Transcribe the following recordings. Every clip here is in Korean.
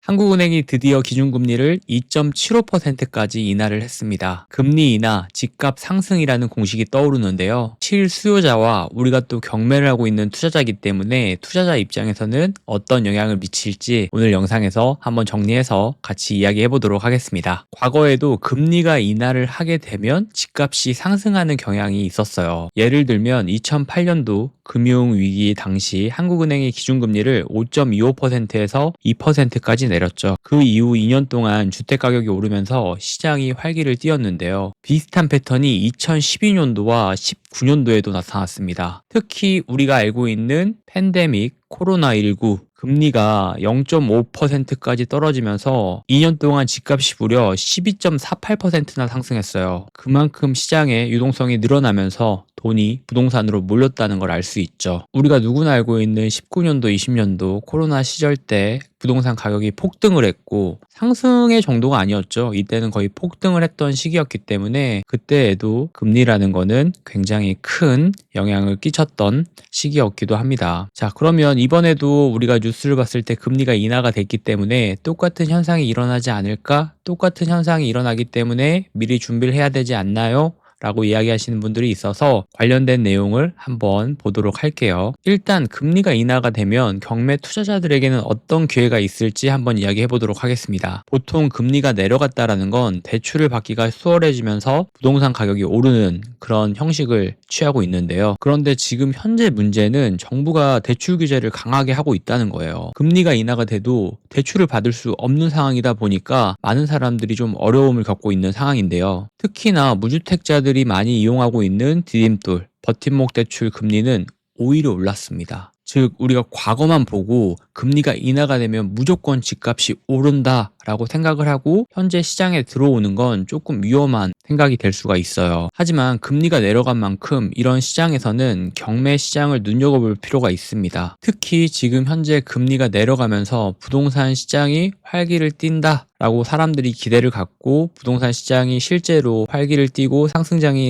한국은행이 드디어 기준금리를 2.75%까지 인하를 했습니다. 금리 인하, 집값 상승이라는 공식이 떠오르는데요. 실수요자와 우리가 또 경매를 하고 있는 투자자이기 때문에 투자자 입장에서는 어떤 영향을 미칠지 오늘 영상에서 한번 정리해서 같이 이야기해 보도록 하겠습니다. 과거에도 금리가 인하를 하게 되면 집값이 상승하는 경향이 있었어요. 예를 들면 2008년도 금융위기 당시 한국은행이 기준금리를 5.25%에서 2%까지 내렸죠. 그 이후 2년 동안 주택가격이 오르면서 시장이 활기를 띠었는데요. 비슷한 패턴이 2012년도와 19년도에도 나타났습니다. 특히 우리가 알고 있는 팬데믹, 코로나19, 금리가 0.5%까지 떨어지면서 2년 동안 집값이 무려 12.48%나 상승했어요. 그만큼 시장의 유동성이 늘어나면서 돈이 부동산으로 몰렸다는 걸 알 수 있죠. 우리가 누구나 알고 있는 19년도, 20년도 코로나 시절 때 부동산 가격이 폭등을 했고 상승의 정도가 아니었죠. 이때는 거의 폭등을 했던 시기였기 때문에 그때에도 금리라는 거는 굉장히 큰 영향을 끼쳤던 시기였기도 합니다. 자, 그러면 이번에도 우리가 뉴스를 봤을 때 금리가 인하가 됐기 때문에 똑같은 현상이 일어나지 않을까? 똑같은 현상이 일어나기 때문에 미리 준비를 해야 되지 않나요? 라고 이야기하시는 분들이 있어서 관련된 내용을 한번 보도록 할게요. 일단 금리가 인하가 되면 경매 투자자들에게는 어떤 기회가 있을지 한번 이야기해 보도록 하겠습니다. 보통 금리가 내려갔다라는 건 대출을 받기가 수월해지면서 부동산 가격이 오르는 그런 형식을 취하고 있는데요. 그런데 지금 현재 문제는 정부가 대출 규제를 강하게 하고 있다는 거예요. 금리가 인하가 돼도 대출을 받을 수 없는 상황이다 보니까 많은 사람들이 좀 어려움을 겪고 있는 상황인데요. 특히나 무주택자들이 많이 이용하고 있는 디딤돌, 버팀목 대출 금리는 오히려 올랐습니다. 즉 우리가 과거만 보고 금리가 인하가 되면 무조건 집값이 오른다라고 생각을 하고 현재 시장에 들어오는 건 조금 위험한 생각이 될 수가 있어요. 하지만 금리가 내려간 만큼 이런 시장에서는 경매 시장을 눈여겨볼 필요가 있습니다. 특히 지금 현재 금리가 내려가면서 부동산 시장이 활기를 띈다 라고 사람들이 기대를 갖고 부동산 시장이 실제로 활기를 띠고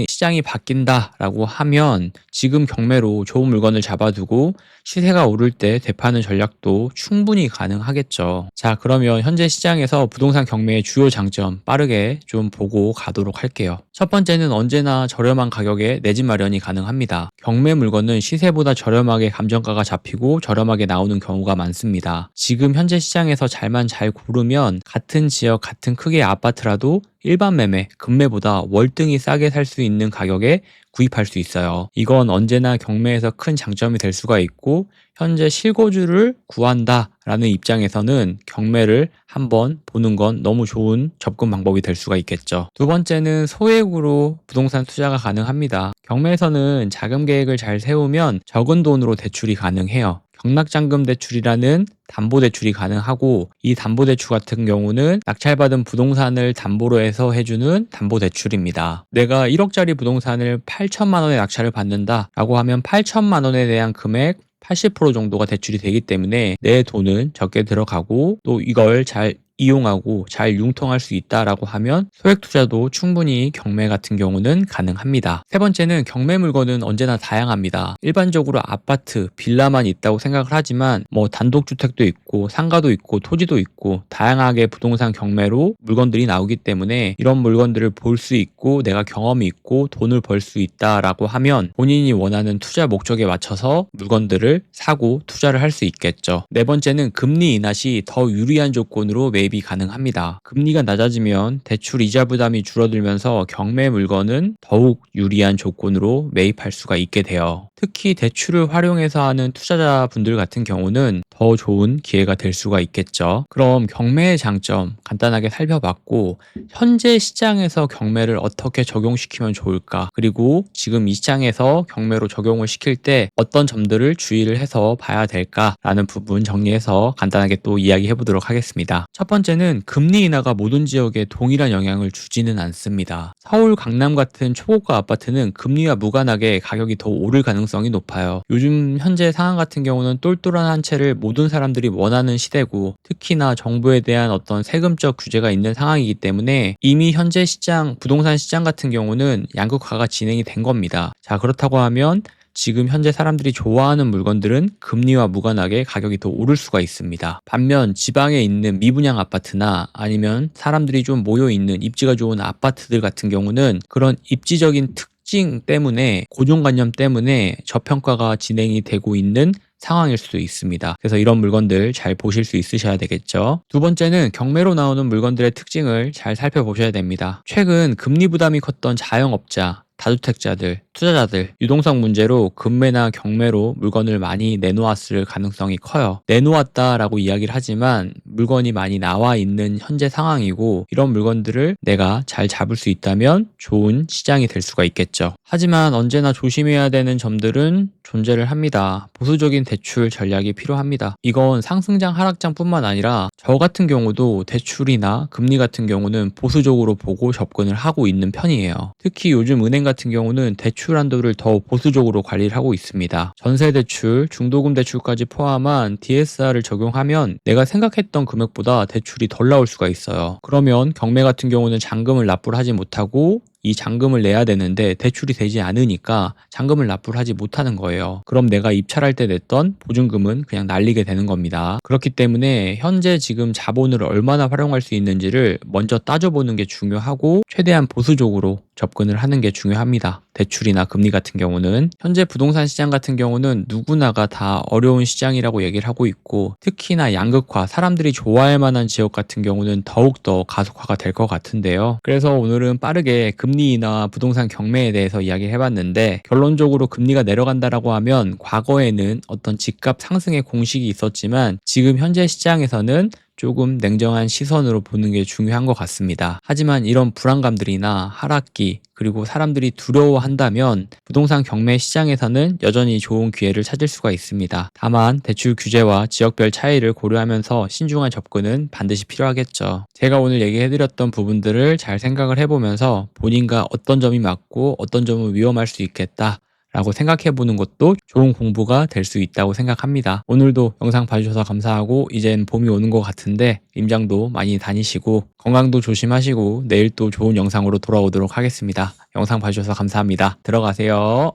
시장이 바뀐다 라고 하면 지금 경매로 좋은 물건을 잡아두고 시세가 오를 때 되파는 전략도 충분히 가능하겠죠. 자, 그러면 현재 시장에서 부동산 경매의 주요 장점 빠르게 좀 보고 가도록 할게요. 첫 번째는 언제나 저렴한 가격에 내 집 마련이 가능합니다. 경매 물건은 시세보다 저렴하게 감정가가 잡히고 저렴하게 나오는 경우가 많습니다. 지금 현재 시장에서 잘 고르면 같은 지역, 같은 크기의 아파트라도 일반 매매, 금매보다 월등히 싸게 살 수 있는 가격에 구입할 수 있어요. 이건 언제나 경매에서 큰 장점이 될 수가 있고 현재 실거주를 구한다라는 입장에서는 경매를 한번 보는 건 너무 좋은 접근 방법이 될 수가 있겠죠. 두 번째는 소액으로 부동산 투자가 가능합니다. 경매에서는 자금 계획을 잘 세우면 적은 돈으로 대출이 가능해요. 경락잔금 대출이라는 담보대출이 가능하고 이 담보대출 같은 경우는 낙찰받은 부동산을 담보로 해서 해주는 담보대출입니다. 내가 1억짜리 부동산을 8천만 원에 낙찰을 받는다 라고 하면 8천만 원에 대한 금액 80% 정도가 대출이 되기 때문에 내 돈은 적게 들어가고 또 이걸 잘 이용하고 잘 융통할 수 있다라고 하면 소액 투자도 충분히 경매 같은 경우는 가능합니다. 세 번째는 경매 물건은 언제나 다양합니다. 일반적으로 아파트, 빌라만 있다고 생각을 하지만 단독주택도 있고 상가도 있고 토지도 있고 다양하게 부동산 경매로 물건들이 나오기 때문에 이런 물건들을 볼 수 있고 내가 경험이 있고 돈을 벌 수 있다라고 하면 본인이 원하는 투자 목적에 맞춰서 물건들을 사고 투자를 할 수 있겠죠. 네 번째는 금리 인하 시 더 유리한 조건으로 매입이 가능합니다. 금리가 낮아지면 대출 이자 부담이 줄어들면서 경매 물건은 더욱 유리한 조건으로 매입할 수가 있게 돼요. 특히 대출을 활용해서 하는 투자자분들 같은 경우는 더 좋은 기회가 될 수가 있겠죠. 그럼 경매의 장점 간단하게 살펴봤고 현재 시장에서 경매를 어떻게 적용시키면 좋을까? 그리고 지금 이 시장에서 경매로 적용을 시킬 때 어떤 점들을 주의를 해서 봐야 될까라는 부분 정리해서 간단하게 또 이야기해 보도록 하겠습니다. 첫 번째는 금리 인하가 모든 지역에 동일한 영향을 주지는 않습니다. 서울, 강남 같은 초고가 아파트는 금리와 무관하게 가격이 더 오를 가능성이 높아요. 요즘 현재 상황 같은 경우는 똘똘한 한 채를 모든 사람들이 원하는 시대고 특히나 정부에 대한 어떤 세금적 규제가 있는 상황이기 때문에 이미 현재 시장, 부동산 시장 같은 경우는 양극화가 진행이 된 겁니다. 자, 그렇다고 하면 지금 현재 사람들이 좋아하는 물건들은 금리와 무관하게 가격이 더 오를 수가 있습니다. 반면 지방에 있는 미분양 아파트나 아니면 사람들이 좀 모여 있는 입지가 좋은 아파트들 같은 경우는 그런 입지적인 특징 때문에, 고정관념 때문에 저평가가 진행이 되고 있는 상황일 수도 있습니다. 그래서 이런 물건들 잘 보실 수 있으셔야 되겠죠. 두 번째는 경매로 나오는 물건들의 특징을 잘 살펴보셔야 됩니다. 최근 금리 부담이 컸던 자영업자, 다주택자들, 투자자들, 유동성 문제로 금매나 경매로 물건을 많이 내놓았을 가능성이 커요. 내놓았다라고 이야기를 하지만 물건이 많이 나와 있는 현재 상황이고, 이런 물건들을 내가 잘 잡을 수 있다면 좋은 시장이 될 수가 있겠죠. 하지만 언제나 조심해야 되는 점들은 존재를 합니다. 보수적인 대출 전략이 필요합니다. 이건 상승장 하락장뿐만 아니라 저 같은 경우도 대출이나 금리 같은 경우는 보수적으로 보고 접근을 하고 있는 편이에요. 특히 요즘 은행 같은 경우는 대출 한도를 더 보수적으로 관리를 하고 있습니다. 전세대출, 중도금 대출까지 포함한 DSR을 적용하면 내가 생각했던 금액보다 대출이 덜 나올 수가 있어요. 그러면 경매 같은 경우는 잔금을 납부를 하지 못하고 이 잔금을 내야 되는데 대출이 되지 않으니까 잔금을 납부를 하지 못하는 거예요. 그럼 내가 입찰할 때 냈던 보증금은 그냥 날리게 되는 겁니다. 그렇기 때문에 현재 지금 자본을 얼마나 활용할 수 있는지를 먼저 따져보는 게 중요하고, 최대한 보수적으로 접근을 하는 게 중요합니다. 대출이나 금리 같은 경우는 현재 부동산 시장 같은 경우는 누구나가 다 어려운 시장이라고 얘기를 하고 있고, 특히나 양극화, 사람들이 좋아할 만한 지역 같은 경우는 더욱더 가속화가 될 것 같은데요. 그래서 오늘은 빠르게 금리 인하와 부동산 경매에 대해서 이야기를 해봤는데, 결론적으로 금리가 내려간다라고 하면 과거에는 어떤 집값 상승의 공식이 있었지만 지금 현재 시장에서는 조금 냉정한 시선으로 보는 게 중요한 것 같습니다. 하지만 이런 불안감들이나 하락기, 그리고 사람들이 두려워한다면 부동산 경매 시장에서는 여전히 좋은 기회를 찾을 수가 있습니다. 다만 대출 규제와 지역별 차이를 고려하면서 신중한 접근은 반드시 필요하겠죠. 제가 오늘 얘기해드렸던 부분들을 잘 생각을 해보면서 본인과 어떤 점이 맞고 어떤 점은 위험할 수 있겠다 라고 생각해보는 것도 좋은 공부가 될 수 있다고 생각합니다. 오늘도 영상 봐주셔서 감사하고, 이젠 봄이 오는 것 같은데 임장도 많이 다니시고 건강도 조심하시고 내일 또 좋은 영상으로 돌아오도록 하겠습니다. 영상 봐주셔서 감사합니다. 들어가세요.